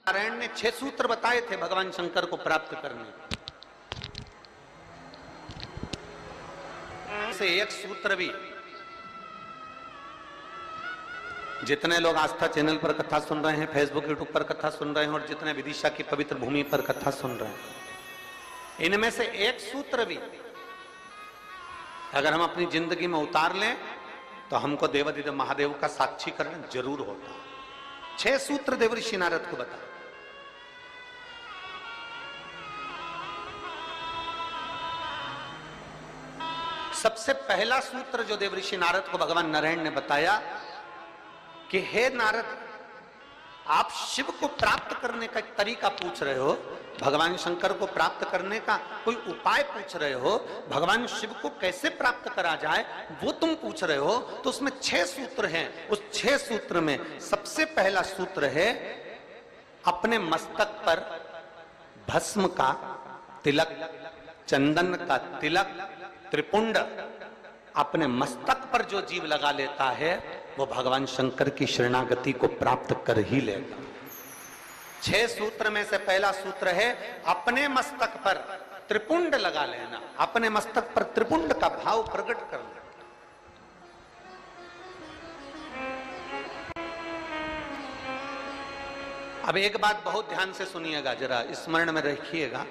नारायण ने 6 सूत्र बताए थे भगवान शंकर को प्राप्त करने से एक सूत्र भी जितने लोग आस्था चैनल पर कथा सुन रहे हैं, फेसबुक यूट्यूब पर कथा सुन रहे हैं और जितने विदिशा की पवित्र भूमि पर कथा सुन रहे हैं, इनमें से एक सूत्र भी अगर हम अपनी जिंदगी में उतार लें तो हमको देवादिदेव महादेव का साक्षीकरण जरूर होता है। 6 सूत्र देवऋषि नारद को बताए। सबसे पहला सूत्र जो देवऋषि नारद को भगवान नारायण ने बताया कि हे नारद, आप शिव को प्राप्त करने का एक तरीका पूछ रहे हो, भगवान शंकर को प्राप्त करने का कोई उपाय पूछ रहे हो, भगवान शिव को कैसे प्राप्त करा जाए वो तुम पूछ रहे हो। तो उसमें 6 सूत्र हैं। उस 6 सूत्र में सबसे पहला सूत्र है अपने मस्तक पर भस्म का तिलक, चंदन का तिलक, त्रिपुंड अपने मस्तक पर जो जीव लगा लेता है वो भगवान शंकर की शरणागति को प्राप्त कर ही लेगा। 6 सूत्र में से पहला सूत्र है अपने मस्तक पर त्रिपुंड लगा लेना, अपने मस्तक पर त्रिपुंड का भाव प्रकट करना। अब एक बात बहुत ध्यान से सुनिएगा, जरा स्मरण में रखिएगा।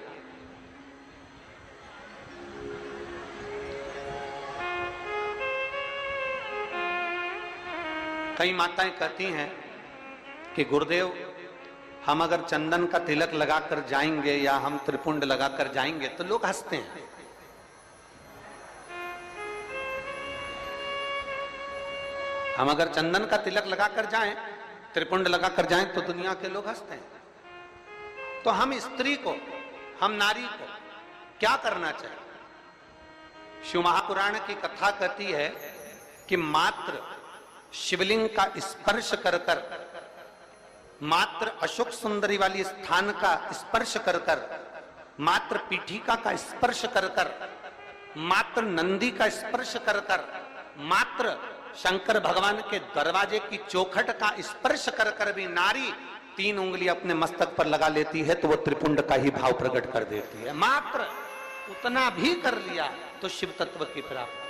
कई माताएं कहती हैं कि गुरुदेव, हम अगर चंदन का तिलक लगाकर जाएंगे या हम त्रिपुंड लगाकर जाएंगे तो लोग हंसते हैं। हम अगर चंदन का तिलक लगाकर जाएं, त्रिपुंड लगाकर जाएं तो दुनिया के लोग हंसते हैं। तो हम स्त्री को, हम नारी को क्या करना चाहिए? शिव महापुराण की कथा कहती है कि मात्र शिवलिंग का स्पर्श कर कर, मात्र अशोक सुंदरी वाली स्थान का स्पर्श कर कर, मात्र पीठिका का स्पर्श कर कर, मात्र नंदी का स्पर्श कर कर, मात्र शंकर भगवान के दरवाजे की चौखट का स्पर्श कर कर भी नारी 3 उंगली अपने मस्तक पर लगा लेती है तो वो त्रिपुंड का ही भाव प्रकट कर देती है। मात्र उतना भी कर लिया तो शिव तत्व की प्राप्ति।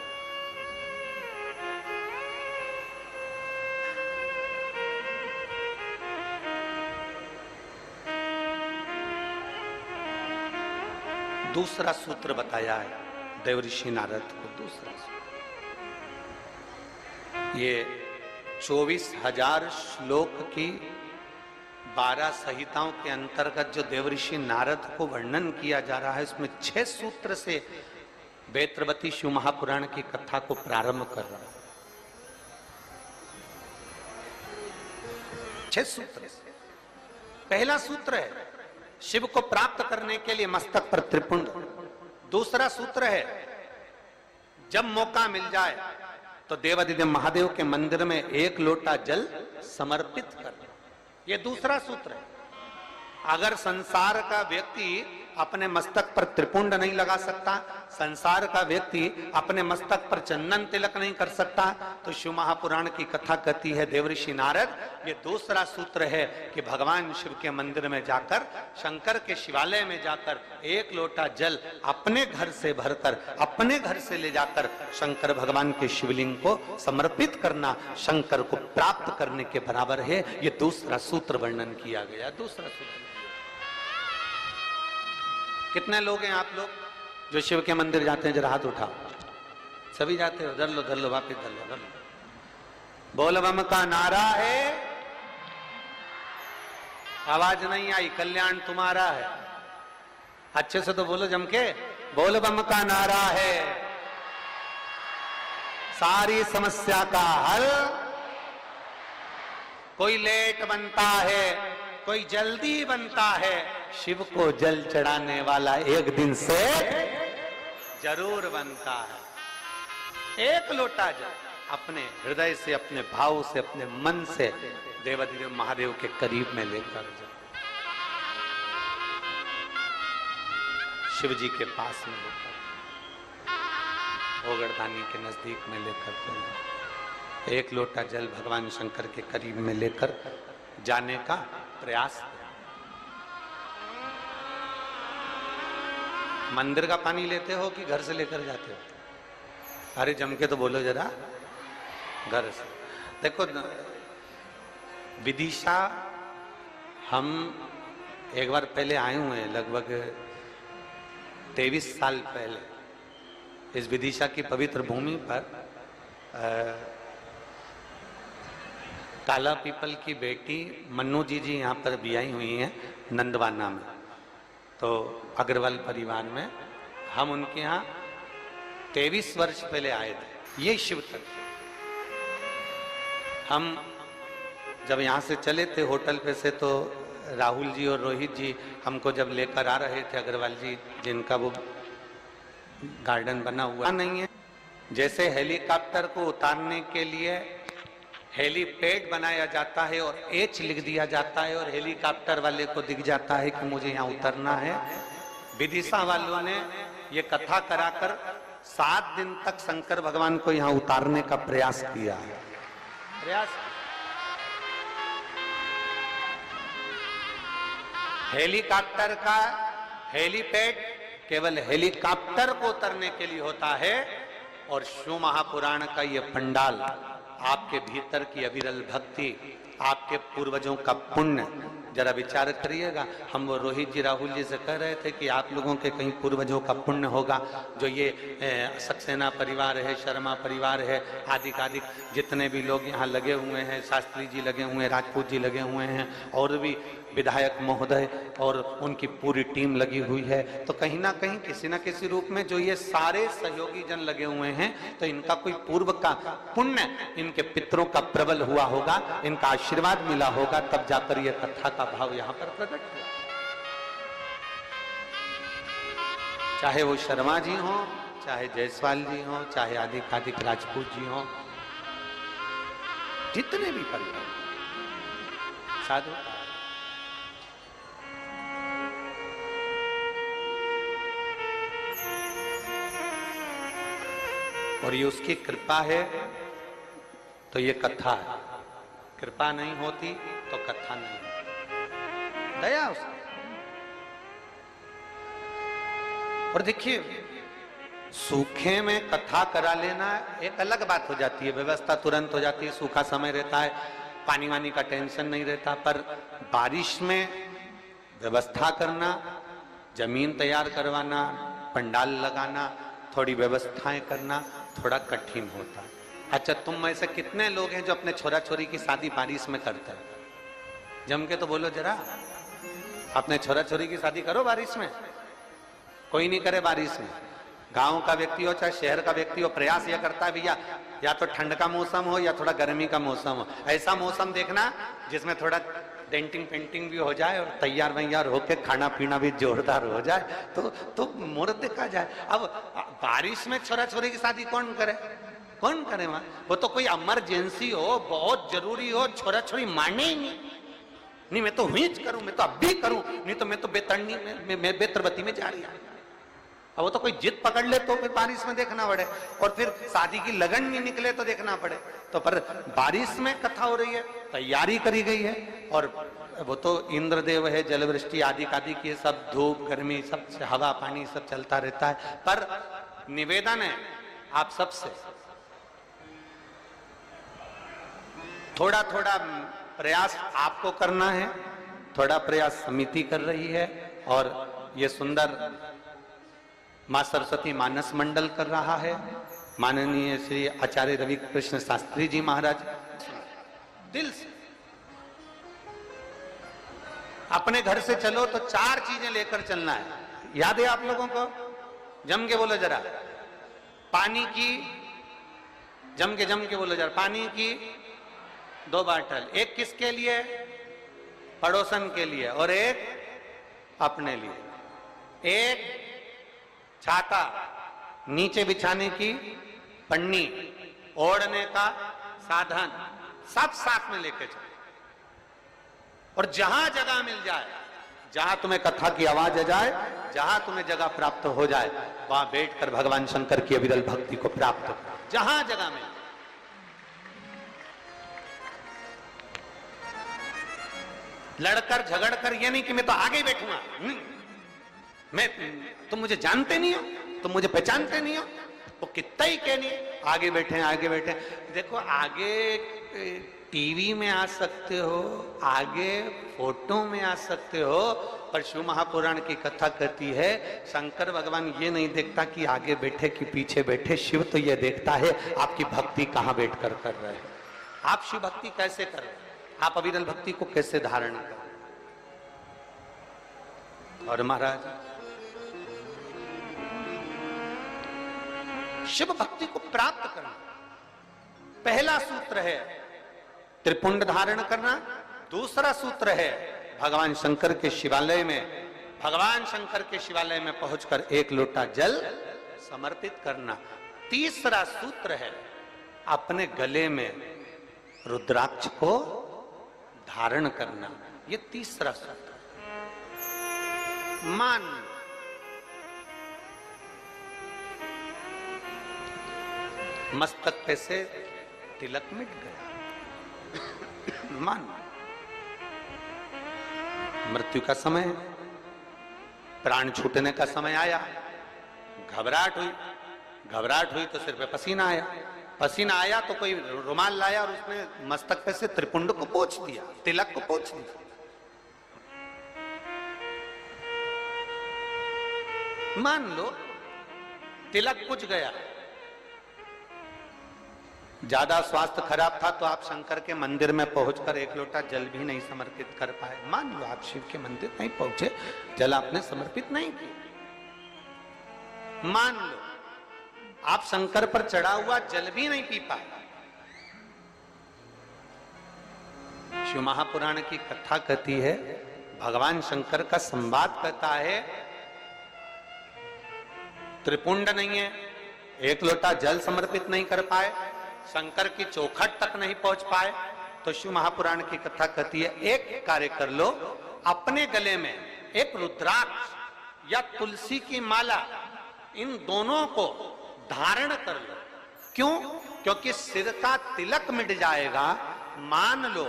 दूसरा सूत्र बताया है देवऋषि नारद को। दूसरा सूत्र ये 24,000 श्लोक की 12 संहिताओं के अंतर्गत जो देवऋषि नारद को वर्णन किया जा रहा है, इसमें 6 सूत्र से वेत्रवती शिव महापुराण की कथा को प्रारंभ कर रहा है। 6 सूत्र। पहला सूत्र है शिव को प्राप्त करने के लिए मस्तक पर त्रिपुंड। दूसरा सूत्र है जब मौका मिल जाए तो देवादिदेव महादेव के मंदिर में 1 लोटा जल समर्पित कर। यह दूसरा सूत्र है। अगर संसार का व्यक्ति अपने मस्तक पर त्रिपुंड नहीं लगा सकता, संसार का व्यक्ति अपने मस्तक पर चंदन तिलक नहीं कर सकता, तो शिव महापुराण की कथा कहती है देवऋषि नारद, ये दूसरा सूत्र है कि भगवान शिव के मंदिर में जाकर, शंकर के शिवालय में जाकर 1 लोटा जल अपने घर से भरकर, अपने घर से ले जाकर शंकर भगवान के शिवलिंग को समर्पित करना शंकर को प्राप्त करने के बराबर है। ये दूसरा सूत्र वर्णन किया गया। दूसरा सूत्र। कितने लोग हैं आप लोग जो शिव के मंदिर जाते हैं? जरा हाथ उठाओ। सभी जाते हो? धर लो वापिस धर लो। बोल बम का नारा है। आवाज नहीं आई, कल्याण तुम्हारा है। अच्छे से तो बोलो जम के। बोल बम का नारा है, सारी समस्या का हल। कोई लेट बनता है, कोई जल्दी बनता है, शिव को जल चढ़ाने वाला एक दिन से जरूर बनता है। 1 लोटा जल अपने हृदय से, अपने भाव से, अपने मन से देवादिदेव महादेव के करीब में लेकर जाओ, शिव जी के पास में लेकर, ओगड़दानी के नजदीक में लेकर चलो। 1 लोटा जल भगवान शंकर के करीब में लेकर जाने का प्रयास। मंदिर का पानी लेते हो कि घर से लेकर जाते हो? अरे जम के तो बोलो जरा, घर से। देखो विदिशा हम एक बार पहले आए हुए हैं, लगभग 23 साल पहले इस विदिशा की पवित्र भूमि पर काला पीपल की बेटी मन्नू जी यहाँ पर भी आई हुई हैं नंदवाना में, तो अग्रवाल परिवार में। हम उनके यहाँ 23 वर्ष पहले आए थे। ये शिव तक हम जब यहाँ से चले थे होटल पे से, तो राहुल जी और रोहित जी हमको जब लेकर आ रहे थे, अग्रवाल जी जिनका वो गार्डन बना हुआ नहीं है, जैसे हेलीकॉप्टर को उतारने के लिए हेलीपैड बनाया जाता है और एच लिख दिया जाता है और हेलीकॉप्टर वाले को दिख जाता है कि मुझे यहाँ उतरना है। विदिशा वालों ने ये कथा कराकर 7 दिन तक शंकर भगवान को यहाँ उतारने का प्रयास किया है। हेलीकॉप्टर का हेलीपैड केवल हेलीकॉप्टर को उतरने के लिए होता है, और शिव महापुराण का ये पंडाल आपके भीतर की अविरल भक्ति, आपके पूर्वजों का पुण्य, जरा विचार करिएगा। हम वो रोहित जी राहुल जी से कह रहे थे कि आप लोगों के कहीं पूर्वजों का पुण्य होगा, जो ये सक्सेना परिवार है, शर्मा परिवार है, आदि जितने भी लोग यहाँ लगे हुए हैं, शास्त्री जी लगे हुए हैं, राजपूत जी लगे हुए हैं, और भी विधायक महोदय और उनकी पूरी टीम लगी हुई है, तो कहीं ना कहीं किसी न किसी रूप में जो ये सारे सहयोगी जन लगे हुए हैं, तो इनका कोई पूर्व का पुण्य, इनके पितरों का प्रबल हुआ होगा, इनका आशीर्वाद मिला होगा, तब जाकर ये कथा का भाव यहाँ पर प्रकट हुआ। चाहे वो शर्मा जी हो, चाहे जायसवाल जी हो, चाहे आदिक राजपूत जी हो, जितने भी परिवार साधु। और ये उसकी कृपा है, तो ये कथा है। कृपा नहीं होती तो कथा नहीं होती, दया उसकी। और देखिए, सूखे में कथा करा लेना एक अलग बात हो जाती है, व्यवस्था तुरंत हो जाती है, सूखा समय रहता है, पानी वानी का टेंशन नहीं रहता। पर बारिश में व्यवस्था करना, जमीन तैयार करवाना, पंडाल लगाना, थोड़ी व्यवस्थाएं करना थोड़ा कठिन होता है। अच्छा, तुम में से कितने लोग हैं जो अपने छोरा छोरी की शादी बारिश में करते हैं? जम के तो बोलो जरा, अपने छोरा छोरी की शादी करो बारिश में। कोई नहीं करे बारिश में। गांव का व्यक्ति हो चाहे शहर का व्यक्ति हो, प्रयास यह करता है भैया या तो ठंड का मौसम हो या थोड़ा गर्मी का मौसम हो, ऐसा मौसम देखना जिसमें थोड़ा डेंटिंग पेंटिंग भी हो जाए और तैयार वैयार होके खाना पीना भी जोरदार हो जाए, तो मुहूर्त देखा जाए। अब बारिश में छोरा छोरी की शादी कौन करे? कौन करे वहां? वो तो कोई इमरजेंसी हो, बहुत जरूरी हो, छोरा छोरी माने ही नहीं, मैं तो हुई करूं, मैं तो अब भी करूं, नहीं तो मैं तो बेतरनी में बेतरबती में जा रही हूं। अब वो तो कोई जिद पकड़ ले तो फिर बारिश में देखना पड़े, और फिर शादी की लगन नहीं निकले तो देखना पड़े। तो पर बारिश में कथा हो रही है, तैयारी करी गई है, और वो तो इंद्रदेव है, जलवृष्टि आदि की सब, धूप गर्मी सब, हवा पानी सब चलता रहता है। पर निवेदन है आप सबसे, थोड़ा थोड़ा प्रयास आपको करना है, थोड़ा प्रयास समिति कर रही है, और ये सुंदर मां सरस्वती मानस मंडल कर रहा है, माननीय श्री आचार्य रवि कृष्ण शास्त्री जी महाराज। दिल से अपने घर से चलो तो 4 चीजें लेकर चलना है, याद है आप लोगों को? जम के बोलो जरा, पानी की, जम के बोलो जरा, पानी की 2 बाटल, एक किसके लिए? पड़ोसन के लिए, और एक अपने लिए। एक छाता, नीचे बिछाने की पन्नी, ओढ़ने का साधन, सब साथ में लेके चलो। और जहां जगह मिल जाए, जहां तुम्हें कथा की आवाज आ जाए, जहां तुम्हें जगह प्राप्त हो जाए, वहां बैठकर भगवान शंकर की अविरल भक्ति को प्राप्त करो, जहां जगह मिल। लड़कर झगड़कर ये नहीं कि मैं तो आगे ही बैठूंगा, तुम मुझे जानते नहीं हो, तुम मुझे पहचानते नहीं हो। वो कितना ही कहनी, आगे बैठे आगे बैठे। देखो आगे टीवी में आ सकते हो, आगे फोटो में आ सकते हो, पर शिव महापुराण की कथा कहती है शंकर भगवान ये नहीं देखता कि आगे बैठे कि पीछे बैठे। शिव तो ये देखता है आपकी भक्ति कहां बैठकर कर रहे हैं, आप शिव भक्ति कैसे कर रहे हैं, आप अविरल भक्ति को कैसे धारण कर। और महाराज शिव भक्ति को प्राप्त करना पहला सूत्र है त्रिपुंड धारण करना। दूसरा सूत्र है भगवान शंकर के शिवालय में पहुंचकर एक लोटा जल समर्पित करना। तीसरा सूत्र है अपने गले में रुद्राक्ष को धारण करना। ये तीसरा सूत्र। मान मस्तक पे से तिलक मिट गया, मान मृत्यु का समय, प्राण छूटने का समय आया, घबराहट हुई तो सिर पे पसीना आया तो कोई रुमाल लाया और उसने मस्तक पे से त्रिपुंड को पोंछ दिया, तिलक को पोंछ दिया। मान लो तिलक कुछ गया, ज्यादा स्वास्थ्य खराब था तो आप शंकर के मंदिर में पहुंचकर एक लोटा जल भी नहीं समर्पित कर पाए। मान लो आप शिव के मंदिर नहीं पहुंचे, जल आपने समर्पित नहीं किया। मान लो आप शंकर पर चढ़ा हुआ जल भी नहीं पी पाए। शिव महापुराण की कथा कहती है, भगवान शंकर का संवाद कहता है, त्रिपुंड नहीं है, एक लोटा जल समर्पित नहीं कर पाए, शंकर की चौखट तक नहीं पहुंच पाए, तो शिव महापुराण की कथा कहती है एक कार्य कर लो, अपने गले में एक रुद्राक्ष या तुलसी की माला, इन दोनों को धारण कर लो। क्यों? क्योंकि सिर का तिलक मिट जाएगा। मान लो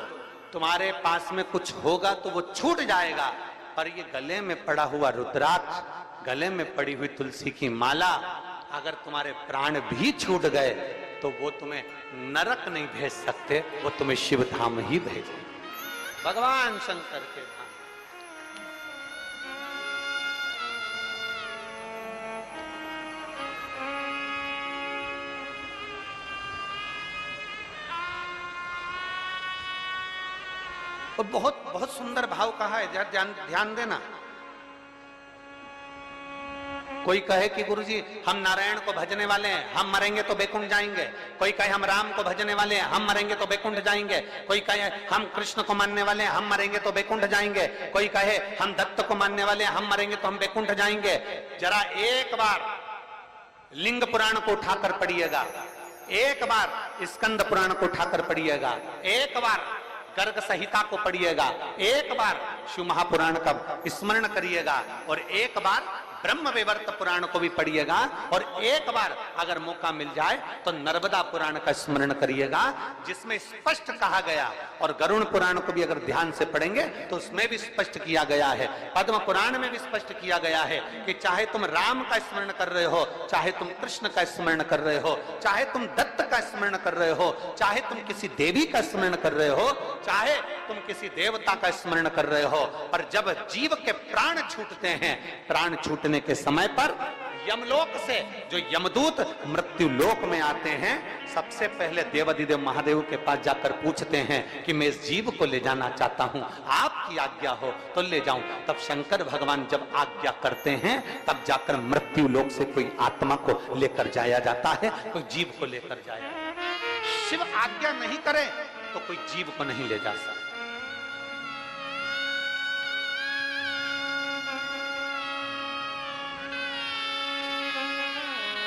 तुम्हारे पास में कुछ होगा तो वो छूट जाएगा, पर ये गले में पड़ा हुआ रुद्राक्ष, गले में पड़ी हुई तुलसी की माला, अगर तुम्हारे प्राण भी छूट गए तो वो तुम्हें नरक नहीं भेज सकते, वो तुम्हें शिव धाम ही भेजे, भगवान शंकर के धाम। और बहुत बहुत सुंदर भाव कहा है, ध्यान देना। कोई कहे कि गुरुजी हम नारायण को भजने वाले हैं, हम मरेंगे तो बैकुंठ जाएंगे। कोई कहे हम राम को भजने वाले हैं, हम मरेंगे तो बैकुंठ जाएंगे। कोई कहे हम कृष्ण को मानने वाले हैं, हम मरेंगे तो बैकुंठ जाएंगे। कोई कहे हम दत्त को मानने वाले हैं, हम मरेंगे तो हम बैकुंठ जाएंगे। जरा एक बार लिंग पुराण को उठाकर पढ़िएगा, एक बार स्कंद पुराण को उठाकर पढ़िएगा, एक बार गर्ग संहिता को पढ़िएगा, एक बार शिव महापुराण का स्मरण करिएगा, और एक बार ब्रह्म वैवर्त पुराण को भी पढ़िएगा, और एक बार अगर मौका मिल जाए तो नर्मदा पुराण का स्मरण करिएगा, जिसमें स्पष्ट कहा गया, और गरुण पुराण को भी अगर ध्यान से पढ़ेंगे तो उसमें भी स्पष्ट किया गया है, पद्म पुराण में भी स्पष्ट किया गया है कि चाहे तुम राम का स्मरण कर रहे हो, चाहे तुम कृष्ण का स्मरण कर रहे हो, चाहे तुम दत्त का स्मरण कर रहे हो, चाहे तुम किसी देवी का स्मरण कर रहे हो, चाहे तुम किसी देवता का स्मरण कर रहे हो, पर जब जीव के प्राण छूटते हैं, प्राण छूटने के समय पर यमलोक से जो यमदूत मृत्यु लोक में आते हैं, सबसे पहले देवाधिदेव महादेव के पास जाकर पूछते हैं कि मैं इस जीव को ले जाना चाहता हूं, आपकी आज्ञा हो तो ले जाऊं। तब शंकर भगवान जब आज्ञा करते हैं, तब जाकर मृत्यु लोक से कोई आत्मा को लेकर जाया जाता है, कोई जीव को लेकर जाया। शिव आज्ञा नहीं करे तो कोई जीव को नहीं ले जा सकता।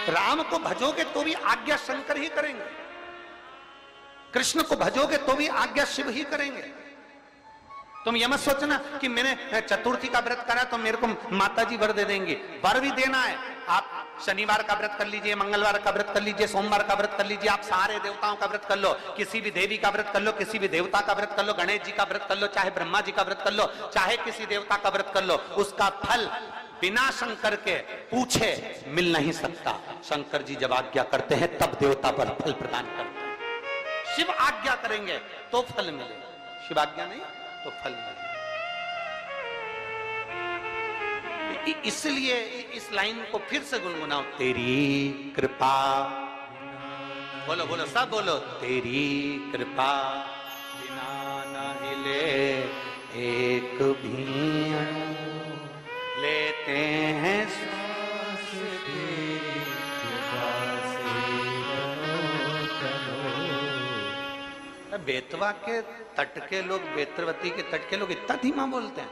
राम को भजोगे तो भी आज्ञा शंकर ही करेंगे, कृष्ण को भजोगे तो भी आज्ञा शिव ही करेंगे। तुम यह मत सोचना कि मैंने चतुर्थी का व्रत करा तो मेरे को माताजी वर दे देंगे। वर भी देना है, आप शनिवार का व्रत कर लीजिए, मंगलवार का व्रत कर लीजिए, सोमवार का व्रत कर लीजिए, आप सारे देवताओं का व्रत कर लो, किसी भी देवी का व्रत कर लो, किसी भी देवता का व्रत कर लो, गणेश जी का व्रत कर लो, चाहे ब्रह्मा जी का व्रत कर लो, चाहे किसी देवता का व्रत कर लो, उसका फल बिना शंकर के पूछे मिल नहीं सकता। शंकर जी जब आज्ञा करते हैं तब देवता पर फल प्रदान करते हैं। शिव आज्ञा करेंगे तो फल मिलेगा, शिव आज्ञा नहीं तो फल मिलेगा। इसलिए इस लाइन को फिर से गुनगुनाओ, तेरी कृपा, बोलो बोलो सब बोलो, तेरी कृपा बिना न हिले एक भी अणु, लेते हैं सांस तेरी कृपा से तनो। बेतवा के तट के लोग, बेतरवती के तट के लोग इतना धीमा बोलते हैं।